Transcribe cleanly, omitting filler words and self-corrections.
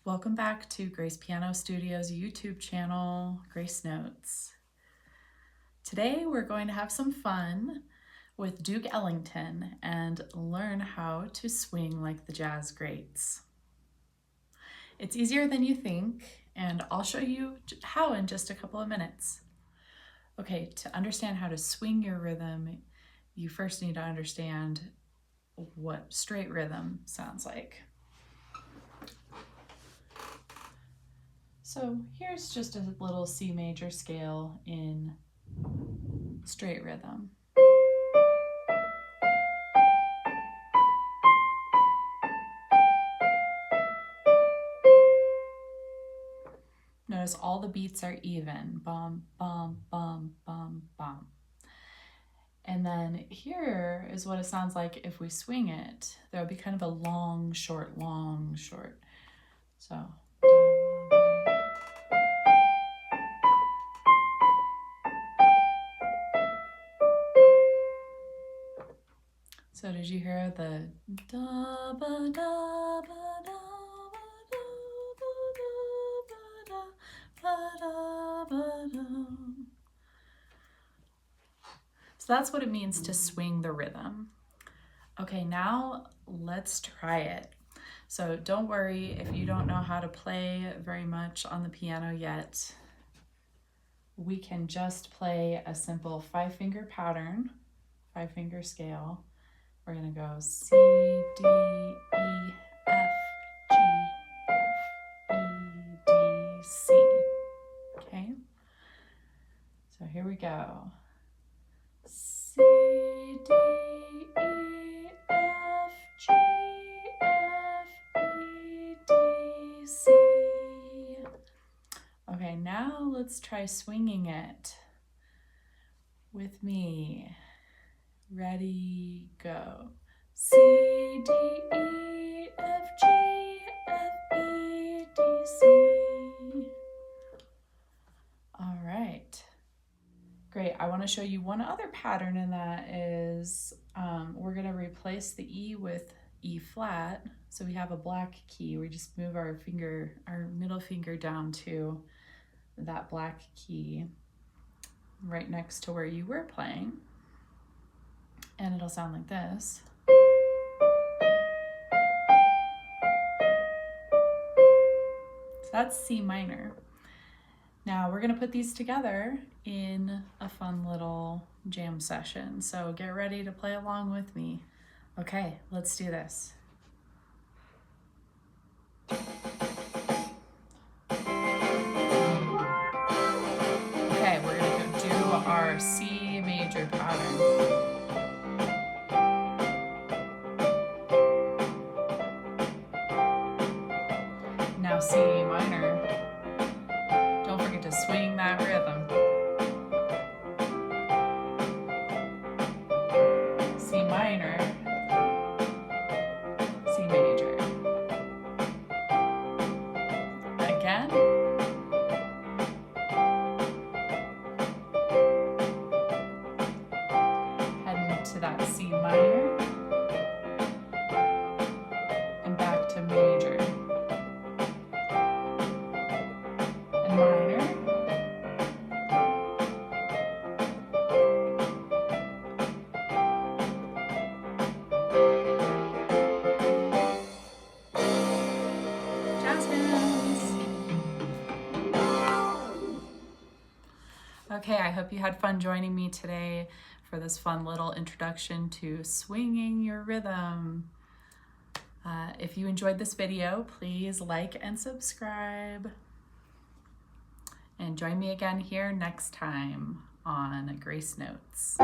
Welcome back to Grace Piano Studio's YouTube channel, Grace Notes. Today we're going to have some fun with Duke Ellington and learn how to swing like the jazz greats. It's easier than you think, and I'll show you how in just a couple of minutes. Okay, to understand how to swing your rhythm, you first need to understand what straight rhythm sounds like. So here's just a little C major scale in straight rhythm. Notice all the beats are even, bum, bum, bum, bum, bum. And then here is what it sounds like if we swing it. There'll be kind of a long, short, long, short. So did you hear the da ba da ba da ba da ba da? So that's what it means to swing the rhythm. Okay, now let's try it. So don't worry if you don't know how to play very much on the piano yet. We can just play a simple 5-finger pattern, 5-finger scale. We're gonna go C, D, E, F, G, F, E, D, C. Okay? So here we go. C, D, E, F, G, F, E, D, C. Okay, now let's try swinging it with me. Ready, go. C, D, E, F, G, F, E, D, C. All right. Great. I want to show you one other pattern, and that is we're going to replace the E with E flat. So we have a black key. We just move our middle finger down to that black key right next to where you were playing. And it'll sound like this. So that's C minor. Now we're gonna put these together in a fun little jam session. So get ready to play along with me. Okay, let's do this. Okay, we're gonna go do our C major pattern. Now C minor. Don't forget to swing that rhythm. C minor, C major. Again. Heading to that C minor and back to major. Minor, jazz hands. Okay, I hope you had fun joining me today for this fun little introduction to swinging your rhythm. If you enjoyed this video, please like and subscribe. And join me again here next time on Grace Notes.